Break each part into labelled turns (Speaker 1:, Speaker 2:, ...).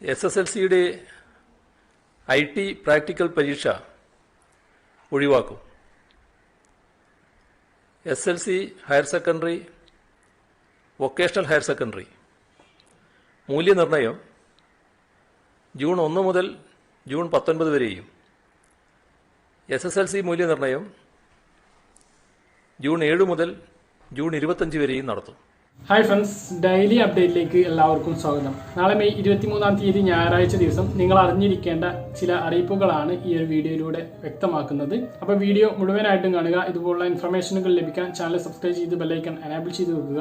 Speaker 1: SSLCയുടെ IT practical പരീക്ഷ ഒഴിവാക്കും. SLC higher secondary, vocational higher secondary മൂല്യനിർണ്ണയം ജൂൺ 1 മുതൽ ജൂൺ 19 വരെയും SSLC മൂല്യനിർണ്ണയം ജൂൺ 7 മുതൽ ജൂൺ 25 വരെയും നടത്തും.
Speaker 2: ഹായ് ഫ്രണ്ട്സ്, ഡെയിലി അപ്ഡേറ്റിലേക്ക് എല്ലാവർക്കും സ്വാഗതം. നാളെ മെയ് 23-ാം തീയതി ഞായറാഴ്ച ദിവസം നിങ്ങൾ അറിഞ്ഞിരിക്കേണ്ട ചില അറിയിപ്പുകളാണ് ഈ ഒരു വീഡിയോയിലൂടെ വ്യക്തമാക്കുന്നത്. അപ്പോൾ വീഡിയോ മുഴുവനായിട്ടും കാണുക. ഇതുപോലുള്ള ഇൻഫർമേഷനുകൾ ലഭിക്കാൻ ചാനൽ സബ്സ്ക്രൈബ് ചെയ്ത് ബെല്ലൈക്കൺ എനേബിൾ ചെയ്ത് വെക്കുക.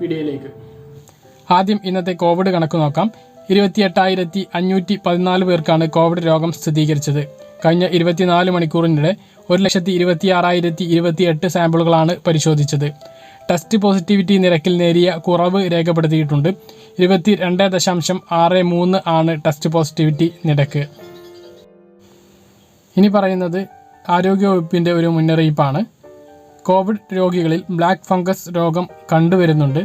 Speaker 2: വീഡിയോയിലേക്ക് ആദ്യം ഇന്നത്തെ കോവിഡ് കണക്ക് നോക്കാം. 28,514 പേർക്കാണ് കോവിഡ് രോഗം സ്ഥിരീകരിച്ചത്. കഴിഞ്ഞ 24 മണിക്കൂറിനിടെ 1,26,028 സാമ്പിളുകളാണ് പരിശോധിച്ചത്. ടെസ്റ്റ് പോസിറ്റിവിറ്റി നിരക്കിൽ നേരിയ കുറവ് രേഖപ്പെടുത്തിയിട്ടുണ്ട്. 22.63 ആണ് ടെസ്റ്റ് പോസിറ്റിവിറ്റി നിരക്ക്. ഇനി പറയുന്നത് ആരോഗ്യവകുപ്പിൻ്റെ ഒരു മുന്നറിയിപ്പാണ്. കോവിഡ് രോഗികളിൽ ബ്ലാക്ക് ഫംഗസ് രോഗം കണ്ടുവരുന്നുണ്ട്.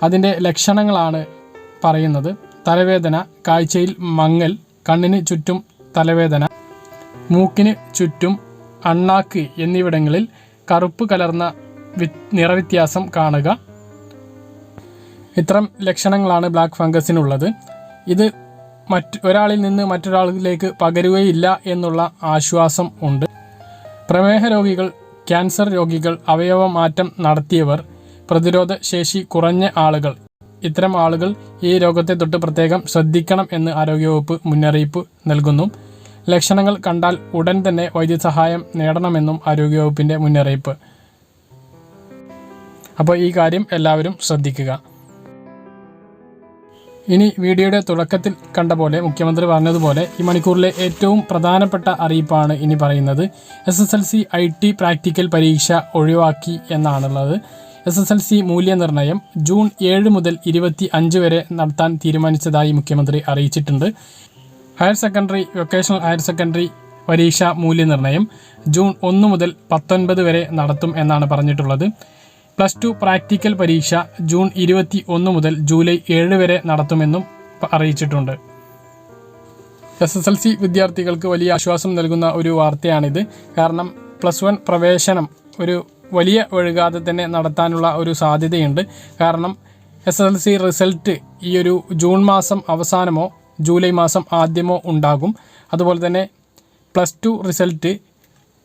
Speaker 2: അതിൻ്റെ ലക്ഷണങ്ങളാണ് പറയുന്നത്. തലവേദന, കാഴ്ചയിൽ മങ്ങൽ, കണ്ണിന് ചുറ്റും തലവേദന, മൂക്കിന് ചുറ്റും, അണ്ണാക്ക് എന്നിവിടങ്ങളിൽ കറുപ്പ് കലർന്ന നിറവ്യത്യാസം കാണുക. ഇത്തരം ലക്ഷണങ്ങളാണ് ബ്ലാക്ക് ഫംഗസിനുള്ളത്. ഇത് ഒരാളിൽ നിന്ന് മറ്റൊരാളിലേക്ക് പകരുകയില്ല എന്നുള്ള ആശ്വാസം ഉണ്ട്. പ്രമേഹ രോഗികൾ, ക്യാൻസർ രോഗികൾ, അവയവ മാറ്റം നടത്തിയവർ, പ്രതിരോധ ശേഷി കുറഞ്ഞ ആളുകൾ, ഇത്തരം ആളുകൾ ഈ രോഗത്തെ തൊട്ട് പ്രത്യേകം ശ്രദ്ധിക്കണം എന്ന് ആരോഗ്യവകുപ്പ് മുന്നറിയിപ്പ് നൽകുന്നു. ലക്ഷണങ്ങൾ കണ്ടാൽ ഉടൻ തന്നെ വൈദ്യസഹായം നേടണമെന്നും ആരോഗ്യവകുപ്പിൻ്റെ മുന്നറിയിപ്പ്. അപ്പോൾ ഈ കാര്യം എല്ലാവരും ശ്രദ്ധിക്കുക. ഇനി വീഡിയോയുടെ തുടക്കത്തിൽ കണ്ട പോലെ മുഖ്യമന്ത്രി പറഞ്ഞതുപോലെ ഈ മണിക്കൂറിലെ ഏറ്റവും പ്രധാനപ്പെട്ട അറിയിപ്പാണ് ഇനി പറയുന്നത്. SSLC IT പ്രാക്ടിക്കൽ പരീക്ഷ ഒഴിവാക്കി എന്നാണുള്ളത്. SSLC മൂല്യനിർണ്ണയം ജൂൺ 7 മുതൽ 25 വരെ നടത്താൻ തീരുമാനിച്ചതായി മുഖ്യമന്ത്രി അറിയിച്ചിട്ടുണ്ട്. Higher secondary, vocational higher secondary പരീക്ഷ മൂല്യനിർണ്ണയം ജൂൺ 1 മുതൽ 19 വരെ നടത്തും എന്നാണ് പറഞ്ഞിട്ടുള്ളത്. +2 പ്രാക്ടിക്കൽ പരീക്ഷ ജൂൺ 21 മുതൽ ജൂലൈ 7 വരെ നടത്തുമെന്നും അറിയിച്ചിട്ടുണ്ട്. SSLC വിദ്യാർത്ഥികൾക്ക് വലിയ ആശ്വാസം നൽകുന്ന ഒരു വാർത്തയാണിത്. കാരണം +1 പ്രവേശനം ഒരു വലിയ വൈകാതെ തന്നെ നടത്താനുള്ള ഒരു സാധ്യതയുണ്ട്. കാരണം SSLC റിസൾട്ട് ഈ ഒരു ജൂൺ മാസം അവസാനമോ ജൂലൈ മാസം ആദ്യമോ ഉണ്ടാകും. അതുപോലെ തന്നെ +2 റിസൾട്ട്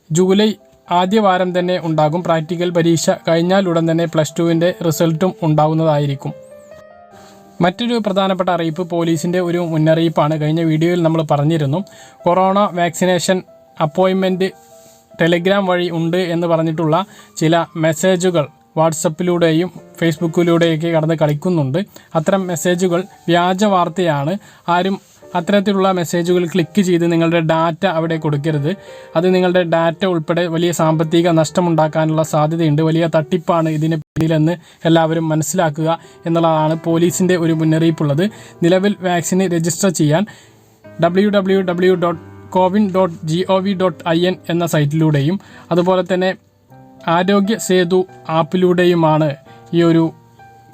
Speaker 2: ജൂലൈ ആദ്യ വാരം തന്നെ ഉണ്ടാകും. പ്രാക്ടിക്കൽ പരീക്ഷ കഴിഞ്ഞാൽ ഉടൻ തന്നെ +2വിൻ്റെ റിസൾട്ടും ഉണ്ടാകുന്നതായിരിക്കും. മറ്റൊരു പ്രധാനപ്പെട്ട അറിയിപ്പ് പോലീസിൻ്റെ ഒരു മുന്നറിയിപ്പാണ്. കഴിഞ്ഞ വീഡിയോയിൽ നമ്മൾ പറഞ്ഞിരുന്നു, കൊറോണ വാക്സിനേഷൻ അപ്പോയിൻമെൻറ്റ് ടെലിഗ്രാം വഴി ഉണ്ട് എന്ന് പറഞ്ഞിട്ടുള്ള ചില മെസ്സേജുകൾ വാട്സപ്പിലൂടെയും ഫേസ്ബുക്കിലൂടെയൊക്കെ കടന്ന് കളിക്കുന്നുണ്ട്. അത്തരം മെസ്സേജുകൾ വ്യാജ വാർത്തയാണ്. ആരും അത്തരത്തിലുള്ള മെസ്സേജുകൾ ക്ലിക്ക് ചെയ്ത് നിങ്ങളുടെ ഡാറ്റ അവിടെ കൊടുക്കരുത്. അത് നിങ്ങളുടെ ഡാറ്റ ഉൾപ്പെടെ വലിയ സാമ്പത്തിക നഷ്ടമുണ്ടാക്കാനുള്ള സാധ്യതയുണ്ട്. വലിയ തട്ടിപ്പാണ് ഇതിന് പിന്നിലെന്ന് എല്ലാവരും മനസ്സിലാക്കുക എന്നുള്ളതാണ് പോലീസിൻ്റെ ഒരു മുന്നറിയിപ്പുള്ളത്. നിലവിൽ വാക്സിന് രജിസ്റ്റർ ചെയ്യാൻ www.cowin.gov.in എന്ന സൈറ്റിലൂടെയും അതുപോലെ തന്നെ ആരോഗ്യ സേതു ആപ്പിലൂടെയുമാണ് ഈ ഒരു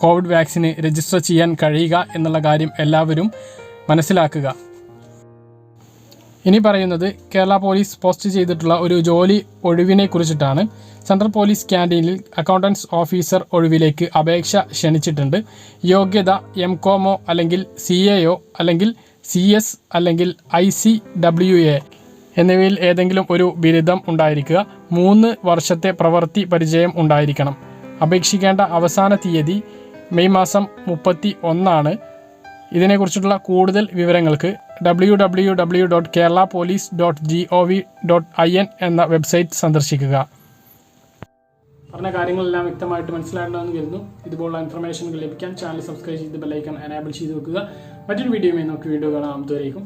Speaker 2: കോവിഡ് വാക്സിന് രജിസ്റ്റർ ചെയ്യാൻ കഴിയുക എന്നുള്ള കാര്യം എല്ലാവരും മനസ്സിലാക്കുക. ഇനി പറയുന്നത് കേരള പോലീസ് പോസ്റ്റ് ചെയ്തിട്ടുള്ള ഒരു ജോലി ഒഴിവിനെ കുറിച്ചിട്ടാണ്. സെൻട്രൽ പോലീസ് ക്യാൻറ്റീനിൽ അക്കൗണ്ടൻസ് ഓഫീസർ ഒഴിവിലേക്ക് അപേക്ഷ ക്ഷണിച്ചിട്ടുണ്ട്. യോഗ്യത MCOM അല്ലെങ്കിൽ CAO അല്ലെങ്കിൽ CS അല്ലെങ്കിൽ ICWA എന്നിവയിൽ ഏതെങ്കിലും ഒരു ബിരുദം ഉണ്ടായിരിക്കുക. 3 വർഷത്തെ പ്രവൃത്തി പരിചയം ഉണ്ടായിരിക്കണം. അപേക്ഷിക്കേണ്ട അവസാന തീയതി മെയ് മാസം 31 ഇതിനെക്കുറിച്ചിട്ടുള്ള കൂടുതൽ വിവരങ്ങൾക്ക് www.keralapolice.gov.in എന്ന വെബ്സൈറ്റ് സന്ദർശിക്കുക. പറഞ്ഞ കാര്യങ്ങളെല്ലാം വ്യക്തമായിട്ട് മനസ്സിലായിട്ടുണ്ടെന്ന് കരുതുന്നു. ഇതുപോലുള്ള ഇൻഫർമേഷനുകൾ ലഭിക്കാൻ ചാനൽ സബ്സ്ക്രൈബ് ചെയ്ത് ബെല്ലൈക്കൺ എനേബിൾ ചെയ്ത് വെക്കുക. മറ്റൊരു വീഡിയോയുമായി നമുക്ക് വീഡിയോ കാണാം. അതുവരേക്കും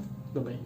Speaker 2: ബൈ.